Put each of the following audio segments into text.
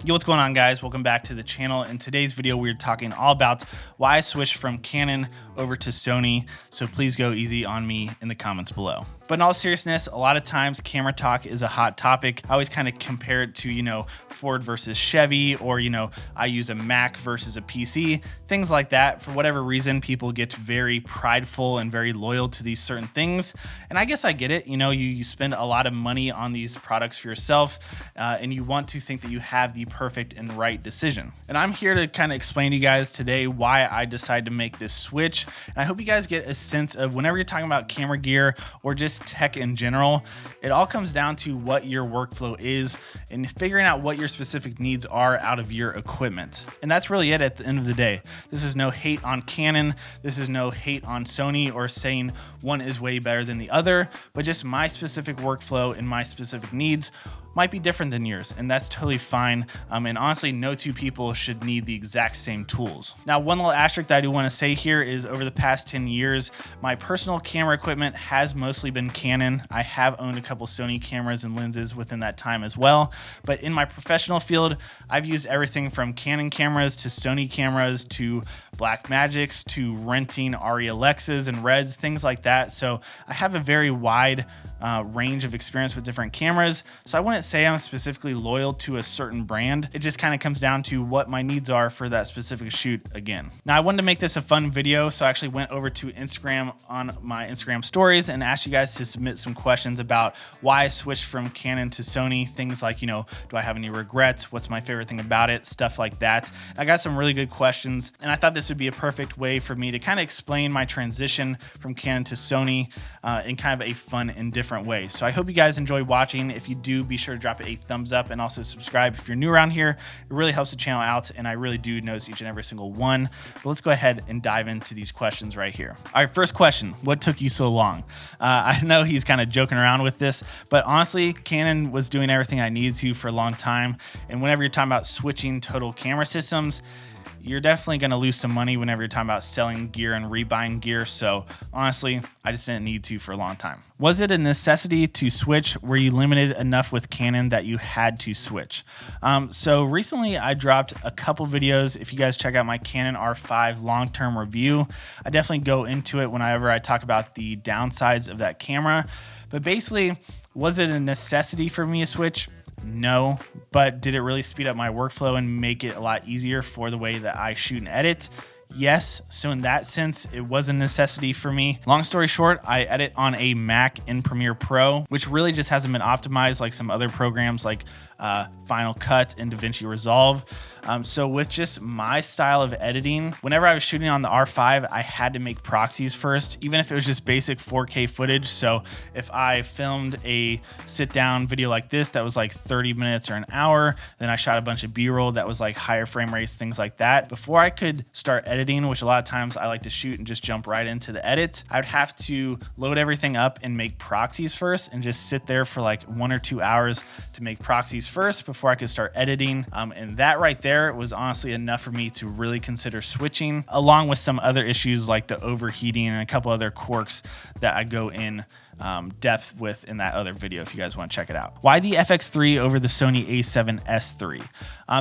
Yo, what's going on, guys? Welcome back to the channel. In today's video, we're talking all about why I switched from Canon over to Sony, so please go easy on me in the comments below. But in all seriousness, a lot of times camera talk is a hot topic. I always kind of compare it to, Ford versus Chevy, or, I use a Mac versus a PC, things like that. For whatever reason, people get very prideful and very loyal to these certain things. And I guess I get it. You spend a lot of money on these products for yourself, and you want to think that you have the perfect and right decision. And I'm here to kind of explain to you guys today why I decided to make this switch. And I hope you guys get a sense of whenever you're talking about camera gear or just tech in general, it all comes down to what your workflow is and figuring out what your specific needs are out of your equipment. And that's really it at the end of the day. This is no hate on Canon. This is no hate on Sony or saying one is way better than the other, but just my specific workflow and my specific needs might be different than yours, and that's totally fine. And honestly, no two people should need the exact same tools. Now, one little asterisk that I do want to say here is over the past 10 years, my personal camera equipment has mostly been Canon. I have owned a couple Sony cameras and lenses within that time as well. But in my professional field, I've used everything from Canon cameras to Sony cameras to Blackmagics to renting Arri Alexas and Reds, things like that. So I have a very wide range of experience with different cameras. So I wouldn't say I'm specifically loyal to a certain brand. It just kind of comes down to what my needs are for that specific shoot again. Now, I wanted to make this a fun video, so I actually went over to Instagram on my Instagram stories and asked you guys to submit some questions about why I switched from Canon to Sony. Things like, do I have any regrets? What's my favorite thing about it? Stuff like that. I got some really good questions, and I thought this would be a perfect way for me to kind of explain my transition from Canon to Sony in kind of a fun and different way. So I hope you guys enjoy watching. If you do, be sure to drop it a thumbs up and also subscribe if you're new around here. It really helps the channel out, and I really do notice each and every single one. But let's go ahead and dive into these questions right here. All right, first question: what took you so long? I know he's kind of joking around with this, but honestly, Canon was doing everything I needed to for a long time. And whenever you're talking about switching total camera systems, you're definitely going to lose some money whenever you're talking about selling gear and rebuying gear. So honestly, I just didn't need to for a long time. Was it a necessity to switch? Were you limited enough with Canon that you had to switch? So recently I dropped a couple videos. If you guys check out my Canon R5 long-term review, I definitely go into it whenever I talk about the downsides of that camera. But basically, was it a necessity for me to switch? No, but did it really speed up my workflow and make it a lot easier for the way that I shoot and edit? Yes. So in that sense, it was a necessity for me. Long story short, I edit on a Mac in Premiere Pro, which really just hasn't been optimized like some other programs like Final Cut and DaVinci Resolve. So with just my style of editing, whenever I was shooting on the R5, I had to make proxies first, even if it was just basic 4K footage. So if I filmed a sit down video like this that was like 30 minutes or an hour, then I shot a bunch of B-roll that was like higher frame rates, things like that. Before I could start editing, which a lot of times I like to shoot and just jump right into the edit, I would have to load everything up and make proxies first and just sit there for like 1 or 2 hours to make proxies first before I could start editing. And that right there was honestly enough for me to really consider switching, along with some other issues like the overheating and a couple other quirks that I go in depth with in that other video if you guys want to check it out. Why the FX3 over the Sony a7S III?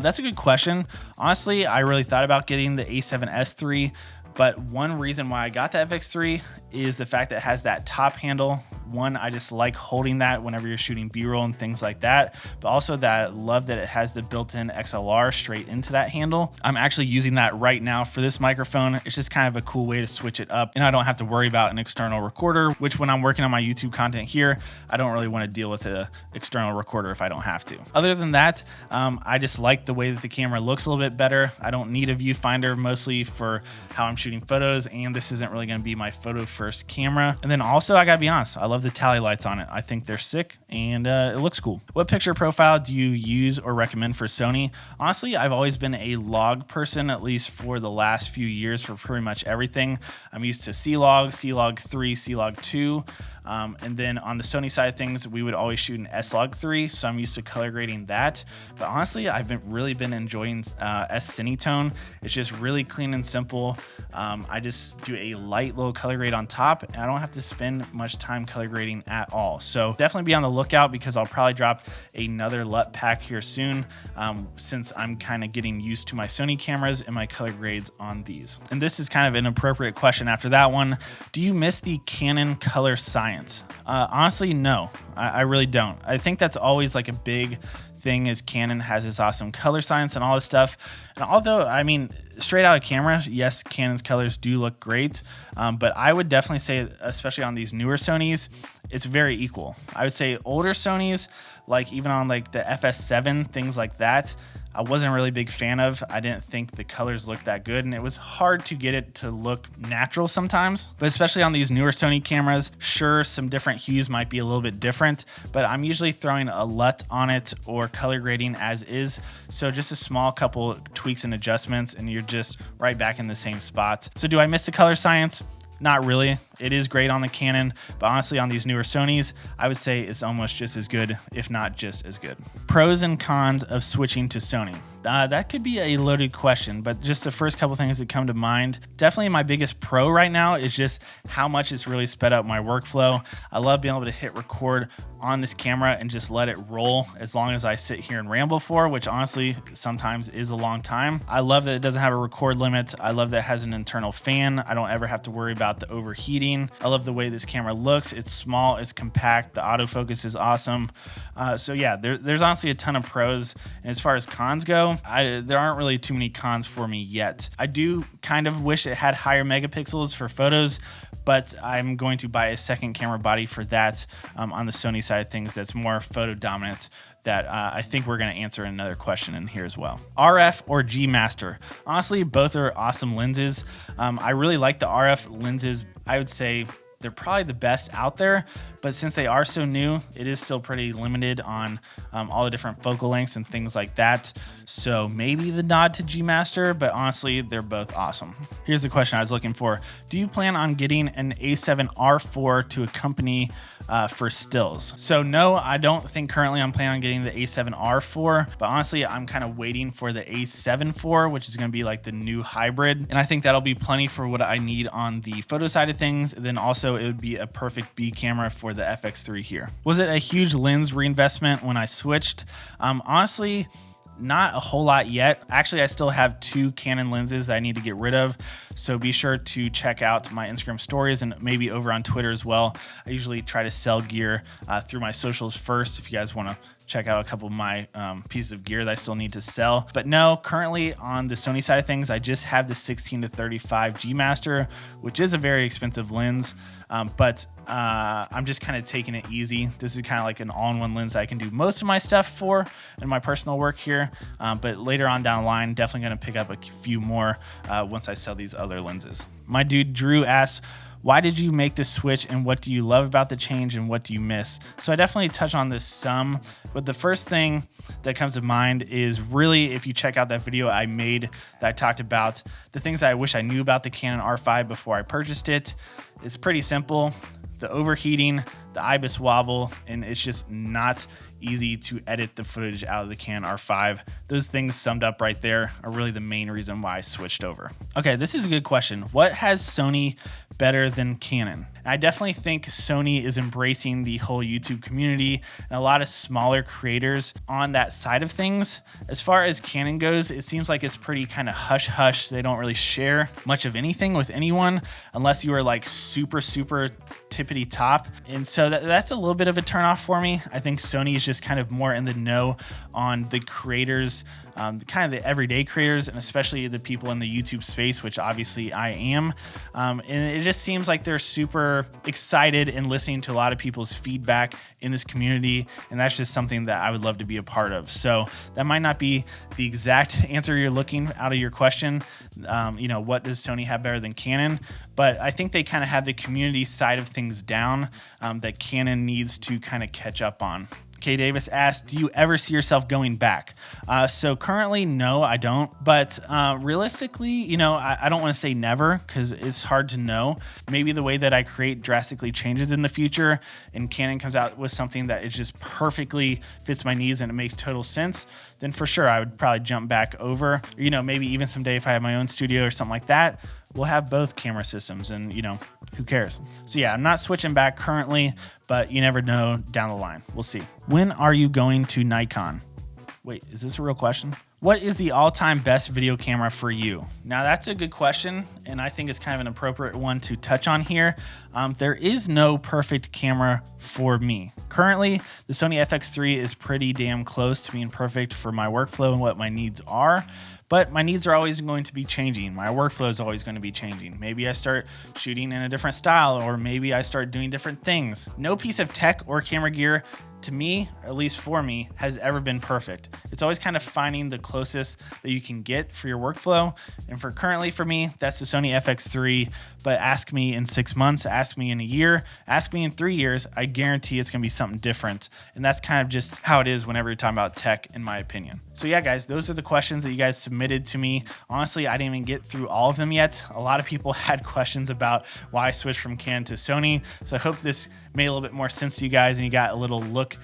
That's a good question. Honestly, I really thought about getting the a7S III, but one reason why I got the FX3 is the fact that it has that top handle. One, I just like holding that whenever you're shooting B-roll and things like that, but also that I love that it has the built-in XLR straight into that handle. I'm actually using that right now for this microphone. It's just kind of a cool way to switch it up, and I don't have to worry about an external recorder, which when I'm working on my YouTube content here, I don't really want to deal with an external recorder if I don't have to. Other than that, I just like the way that the camera looks a little bit better. I don't need a viewfinder mostly for how I'm shooting photos, and this isn't really going to be my photo first camera. And then also, I gotta be honest, I love the tally lights on it. I think they're sick, and it looks cool. What picture profile do you use or recommend for Sony? Honestly, I've always been a log person, at least for the last few years, for pretty much everything. I'm used to C-Log, C-Log 3, C-Log 2. And then on the Sony side of things, we would always shoot an S-Log3, so I'm used to color grading that. But honestly, I've really been enjoying S-Cinetone. It's just really clean and simple. I just do a light little color grade on top, and I don't have to spend much time color grading at all. So definitely be on the lookout, because I'll probably drop another LUT pack here soon, since I'm kind of getting used to my Sony cameras and my color grades on these. And this is kind of an appropriate question after that one. Do you miss the Canon color science? Honestly, no, I really don't. I think that's always like a big thing, is Canon has this awesome color science and all this stuff. And although, I mean, straight out of camera, yes, Canon's colors do look great, but I would definitely say, especially on these newer Sonys, it's very equal. I would say older Sonys, like even on like the FS7, things like that, I wasn't really a big fan of. I didn't think the colors looked that good, and it was hard to get it to look natural sometimes. But especially on these newer Sony cameras, sure, some different hues might be a little bit different, but I'm usually throwing a LUT on it or color grading as is. So just a small couple tweaks and adjustments, and you're just right back in the same spot. So do I miss the color science? Not really. It is great on the Canon, but honestly on these newer Sonys, I would say it's almost just as good, if not just as good. Pros and cons of switching to Sony. That could be a loaded question, but just the first couple things that come to mind. Definitely my biggest pro right now is just how much it's really sped up my workflow. I love being able to hit record on this camera and just let it roll as long as I sit here and ramble for, which honestly sometimes is a long time. I love that it doesn't have a record limit. I love that it has an internal fan. I don't ever have to worry about the overheating. I love the way this camera looks. It's small, it's compact. The autofocus is awesome. So yeah, there's honestly a ton of pros. And as far as cons go, there aren't really too many cons for me yet. I do kind of wish it had higher megapixels for photos, but I'm going to buy a second camera body for that on the Sony side of things that's more photo dominant, that I think we're going to answer another question in here as well. RF or G Master? Honestly, both are awesome lenses. I really like the RF lenses. I would say they're probably the best out there, but since they are so new, it is still pretty limited on all the different focal lengths and things like that. So maybe the nod to G Master, but honestly, they're both awesome. Here's the question I was looking for. Do you plan on getting an A7R4 to accompany for stills? So no, I don't think currently I'm planning on getting the A7R4, but honestly, I'm kind of waiting for the A7 IV, which is going to be like the new hybrid. And I think that'll be plenty for what I need on the photo side of things. And then also it would be a perfect B camera for the Fx3 here. Was it a huge lens reinvestment when I switched? Honestly, not a whole lot yet. Actually, I still have 2 Canon lenses that I need to get rid of. So be sure to check out my Instagram stories and maybe over on Twitter as well. I usually try to sell gear through my socials first if you guys want to check out a couple of my pieces of gear that I still need to sell. But no, currently on the Sony side of things, I just have the 16-35 G Master, which is a very expensive lens. But I'm just kind of taking it easy. This is kind of like an all-in-one lens that I can do most of my stuff for in my personal work here. But later on down the line, definitely going to pick up a few more once I sell these other lenses. My dude Drew asks, why did you make this switch, and what do you love about the change and what do you miss? So I definitely touch on this some, but the first thing that comes to mind is really, if you check out that video I made that I talked about the things that I wish I knew about the Canon R5 before I purchased it. It's pretty simple. The overheating, the IBIS wobble, and it's just not easy to edit the footage out of the Canon R5. Those things summed up right there are really the main reason why I switched over. Okay, this is a good question. What has Sony better than Canon? I definitely think Sony is embracing the whole YouTube community and a lot of smaller creators on that side of things. As far as Canon goes, it seems like it's pretty kind of hush-hush. They don't really share much of anything with anyone unless you are like super tippity top. And so that's a little bit of a turnoff for me. I think Sony is just kind of more in the know on the creators, kind of the everyday creators, and especially the people in the YouTube space, which obviously I am. And it just seems like they're super excited and listening to a lot of people's feedback in this community. And that's just something that I would love to be a part of. So that might not be the exact answer you're looking out of your question. What does Sony have better than Canon? But I think they kind of have the community side of things down that Canon needs to kind of catch up on. K Davis asked, do you ever see yourself going back? So currently, no, I don't. But realistically, you know, I don't want to say never because it's hard to know. Maybe the way that I create drastically changes in the future and Canon comes out with something that it just perfectly fits my needs and it makes total sense, then for sure I would probably jump back over. You know, maybe even someday if I have my own studio or something like that, we'll have both camera systems and, you know, who cares? So yeah, I'm not switching back currently, but you never know down the line. We'll see. When are you going to Nikon? Wait, is this a real question? What is the all-time best video camera for you? Now that's a good question, and I think it's kind of an appropriate one to touch on here. There is no perfect camera for me. Currently, the Sony Fx3 is pretty damn close to being perfect for my workflow and what my needs are. But my needs are always going to be changing. My workflow is always going to be changing. Maybe I start shooting in a different style, or maybe I start doing different things. No piece of tech or camera gear, to me, or at least for me, has ever been perfect. It's always kind of finding the closest that you can get for your workflow. And currently for me, that's the Sony Fx3. But ask me in 6 months, ask me in a year, ask me in 3 years, I guarantee it's going to be something different. And that's kind of just how it is whenever you're talking about tech, in my opinion. So yeah, guys, those are the questions that you guys submitted to me. Honestly, I didn't even get through all of them yet. A lot of people had questions about why I switched from Canon to Sony. So I hope this made a little bit more sense to you guys and you got a little look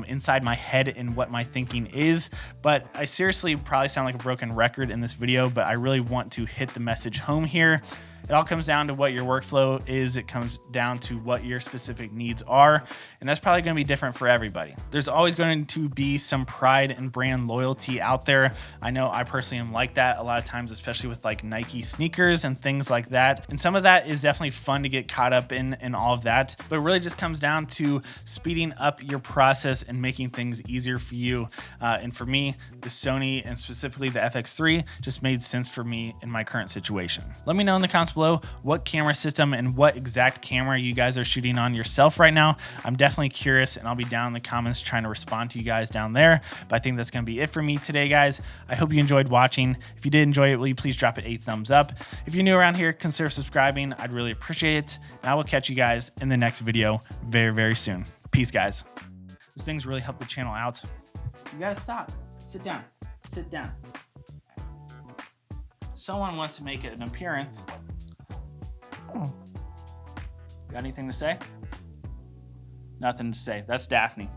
inside my head and what my thinking is. But I seriously probably sound like a broken record in this video, but I really want to hit the message home here. It all comes down to what your workflow is. It comes down to what your specific needs are. And that's probably going to be different for everybody. There's always going to be some pride and brand loyalty out there. I know I personally am like that a lot of times, especially with like Nike sneakers and things like that. And some of that is definitely fun to get caught up in and all of that. But it really just comes down to speeding up your process and making things easier for you. And for me, the Sony and specifically the Fx3 just made sense for me in my current situation. Let me know in the comments below what camera system and what exact camera you guys are shooting on yourself right now. I'm definitely curious and I'll be down in the comments trying to respond to you guys down there. But I think that's going to be it for me today, guys. I hope you enjoyed watching. If you did enjoy it, will you please drop it a thumbs up. If you're new around here, consider subscribing. I'd really appreciate it. And I will catch you guys in the next video very, very soon. Peace, guys. Those things really help the channel out. You gotta stop. Sit down. Sit down. Someone wants to make an appearance. Got anything to say? Nothing to say. That's Daphne.